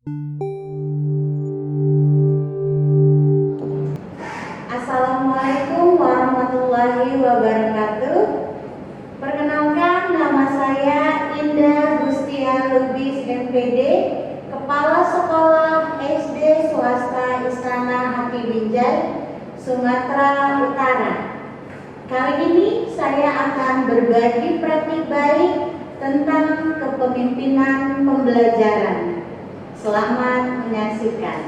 Assalamualaikum warahmatullahi wabarakatuh. Perkenalkan, nama saya Indah Gustia Lubis MPD, Kepala Sekolah SD Swasta Istana Hati Binjai, Sumatera Utara. Kali ini saya akan berbagi praktik baik tentang kepemimpinan pembelajaran. Selamat menyaksikan.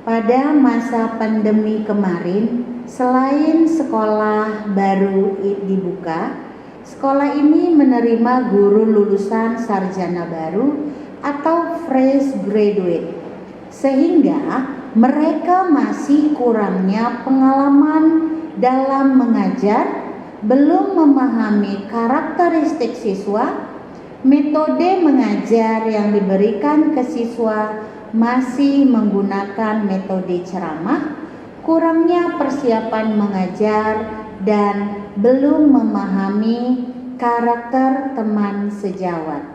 Pada masa pandemi kemarin, selain sekolah baru dibuka, sekolah ini menerima guru lulusan sarjana baru atau fresh graduate, sehingga mereka masih kurangnya pengalaman dalam mengajar, belum memahami karakteristik siswa, metode mengajar yang diberikan ke siswa masih menggunakan metode ceramah, kurangnya persiapan mengajar, dan belum memahami karakter teman sejawat.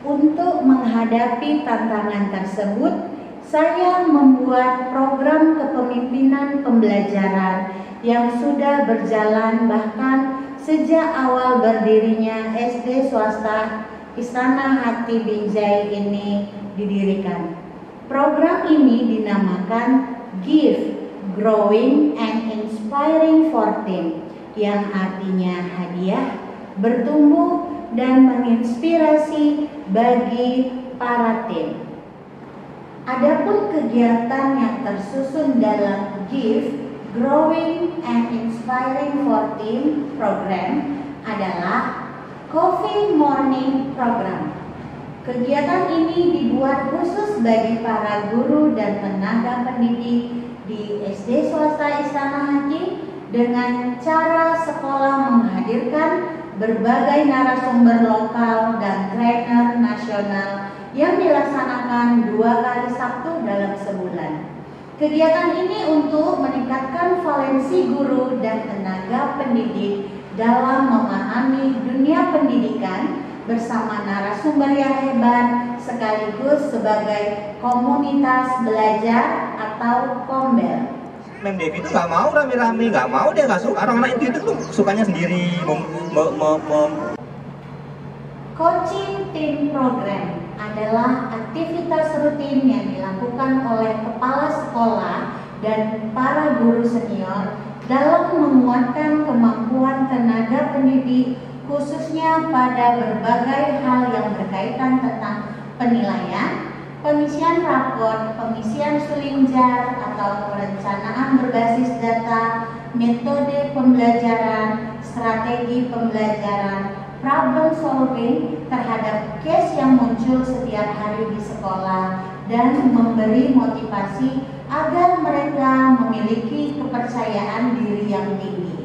Untuk menghadapi tantangan tersebut, saya membuat program kepemimpinan pembelajaran yang sudah berjalan bahkan sejak awal berdirinya SD swasta Istana Hati Binjai ini didirikan. Program ini dinamakan GIFT, Growing and Inspiring for Team, yang artinya hadiah, bertumbuh, dan menginspirasi bagi para tim. Adapun kegiatan yang tersusun dalam GIFT, Growing and Inspiring for Team program adalah Coffee Morning Program. Kegiatan ini dibuat khusus bagi para guru dan tenaga pendidik di SD swasta Istana Hati dengan cara sekolah menghadirkan berbagai narasumber lokal dan trainer nasional yang dilaksanakan 2 kali Sabtu dalam sebulan. Kegiatan ini untuk meningkatkan valensi guru dan tenaga pendidik dalam memahami dunia pendidikan bersama narasumber yang hebat sekaligus sebagai komunitas belajar atau kombel. Mem Devi itu nggak mau rame-rame, nggak mau, dia nggak suka. Anak-anak itu tuh sukanya sendiri. Coaching Team Program adalah aktivitas rutin yang dilakukan oleh kepala sekolah dan para guru senior dalam menguatkan kemampuan tenaga pendidik khususnya pada berbagai hal yang berkaitan tentang penilaian, pengisian rapor, pengisian sulinjar atau perencanaan berbasis data, metode pembelajaran, strategi pembelajaran, problem solving terhadap case yang muncul setiap hari di sekolah, dan memberi motivasi agar mereka memiliki kepercayaan diri yang tinggi.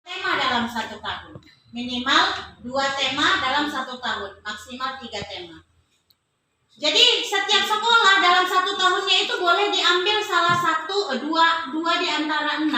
Tema dalam 1 tahun, minimal 2 tema dalam 1 tahun, maksimal 3 tema. Jadi setiap sekolah dalam 1 tahunnya itu boleh diambil salah satu, dua di antara 6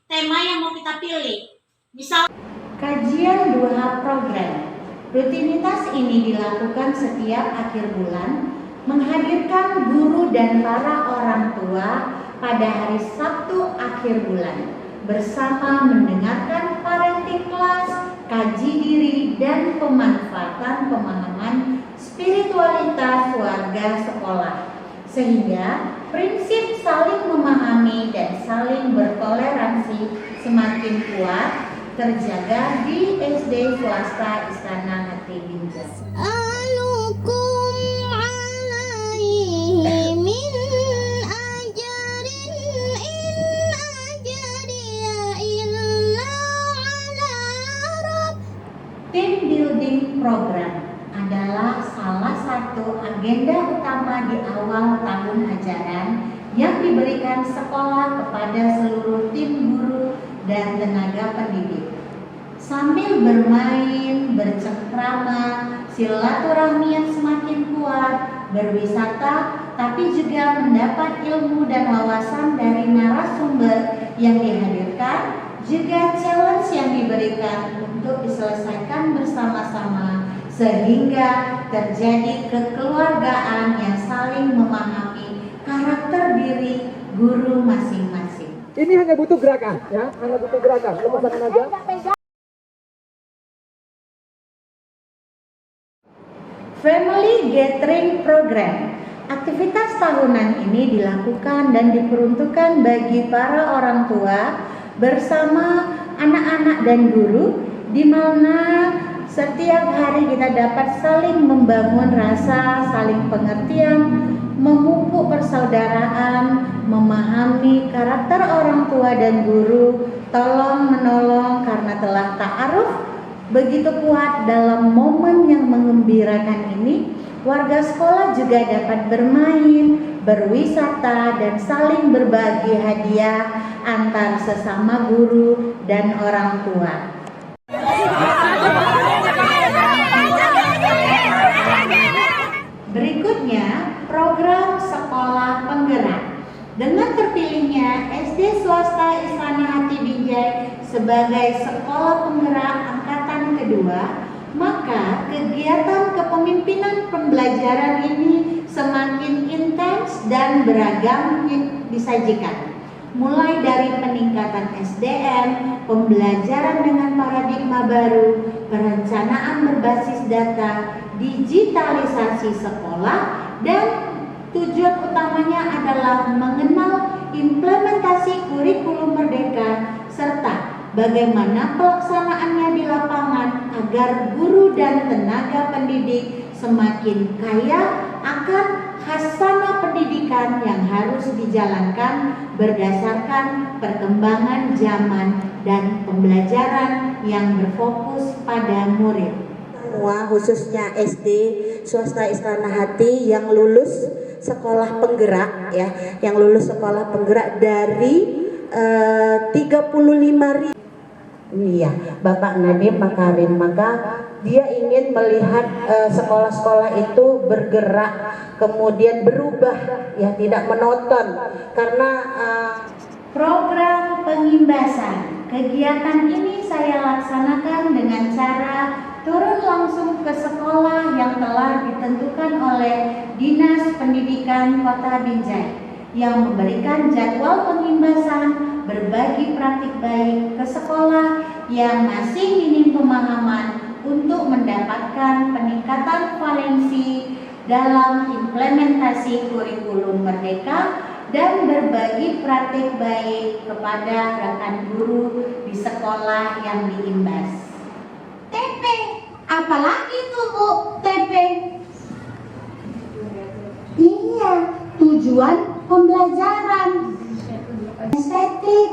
tema yang mau kita pilih. Misal kajian 2H program. Rutinitas ini dilakukan setiap akhir bulan, menghadirkan guru dan para orang tua pada hari Sabtu akhir bulan, bersama mendengarkan parenting class, kaji diri, dan pemanfaatan pemahaman spiritualitas warga sekolah, sehingga prinsip saling memahami dan saling bertoleransi semakin kuat terjaga di SD swasta Istana Hati Binjai. Alukum alaihi min ajarin in ajariya illa ala rabb. Team building program adalah salah satu agenda utama di awal tahun ajaran yang diberikan sekolah kepada seluruh tim guru dan tenaga pendidik. Sambil bermain, bercengkrama, silaturahmi yang semakin kuat, berwisata tapi juga mendapat ilmu dan wawasan dari narasumber yang dihadirkan, juga challenge yang diberikan untuk diselesaikan bersama-sama sehingga terjadi kekeluargaan yang saling memahami karakter diri guru masing-masing. Ini hanya butuh gerakan, ya, hanya butuh gerakan. Lepas tangan aja. Family Gathering Program. Aktivitas tahunan ini dilakukan dan diperuntukkan bagi para orang tua bersama anak-anak dan guru, di mana setiap hari kita dapat saling membangun rasa saling pengertian, memupuk persaudaraan, memahami karakter orang tua dan guru, tolong menolong karena telah ta'aruf begitu kuat dalam momen yang mengembirakan ini. Warga sekolah juga dapat bermain, berwisata, dan saling berbagi hadiah antar sesama guru dan orang tua. Berikutnya, program sekolah penggerak. Dengan terpilihnya SD Swasta Istana Hati Binjai sebagai sekolah penggerak angkatan kedua, maka kegiatan kepemimpinan pembelajaran ini semakin intens dan beragam disajikan. Mulai dari peningkatan SDM, pembelajaran dengan paradigma baru, perencanaan berbasis data, digitalisasi sekolah, dan tujuan utamanya adalah mengenal implementasi kurikulum merdeka serta bagaimana pelaksanaannya di lapangan agar guru dan tenaga pendidik semakin kaya akan khasanah pendidikan yang harus dijalankan berdasarkan perkembangan zaman dan pembelajaran yang berfokus pada murid. Semua khususnya SD Swasta Istana Hati yang lulus sekolah penggerak, ya, yang lulus sekolah penggerak dari 35.000. Iya, Bapak Nadiem Makarim, maka dia ingin melihat sekolah-sekolah itu bergerak, kemudian berubah, ya, tidak monoton, karena program pengimbasan. Kegiatan ini saya laksanakan dengan cara turun langsung ke sekolah yang telah ditentukan oleh Dinas Pendidikan Kota Binjai yang memberikan jadwal pengimbasan, berbagi praktik baik ke sekolah yang masih minim pemahaman untuk mendapatkan peningkatan valensi dalam implementasi kurikulum merdeka dan berbagi praktik baik kepada rekan guru di sekolah yang diimbas. TP, apalagi tuh Bu, TP? Iya, tujuan pembelajaran estetik,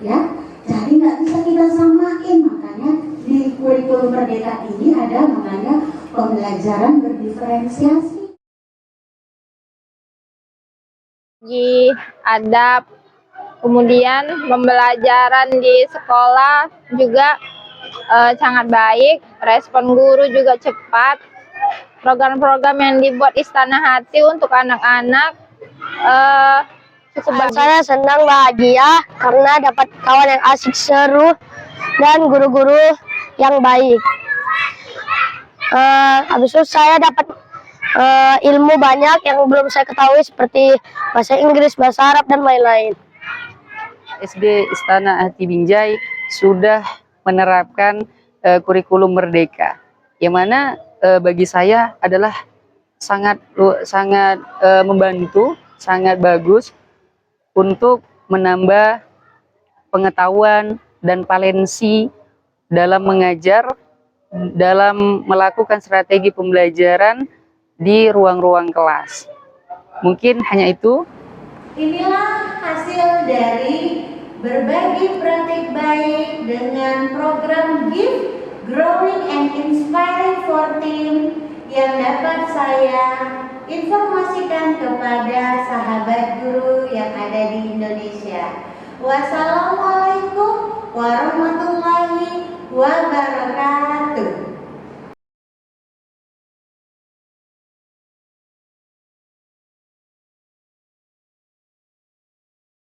ya. Jadi nggak bisa kita samain, makanya di kurikulum merdeka ini ada namanya pembelajaran berdiferensiasi. Adab, kemudian pembelajaran di sekolah juga sangat baik, respon guru juga cepat. Program-program yang dibuat Istana Hati untuk anak-anak saya senang bahagia karena dapat kawan yang asik, seru, dan guru-guru yang baik. Habis itu saya dapat ilmu banyak yang belum saya ketahui seperti bahasa Inggris, bahasa Arab, dan lain-lain. SD Istana Hati Binjai sudah menerapkan kurikulum merdeka, yang mana bagi saya adalah sangat membantu, sangat bagus untuk menambah pengetahuan dan valensi dalam mengajar, dalam melakukan strategi pembelajaran di ruang-ruang kelas. Mungkin hanya itu. Inilah hasil dari berbagi praktik baik dengan program GIFT Growing and Inspiring for Team yang dapat saya informasikan kepada sahabat guru yang ada di Indonesia. Wassalamualaikum warahmatullahi wabarakatuh.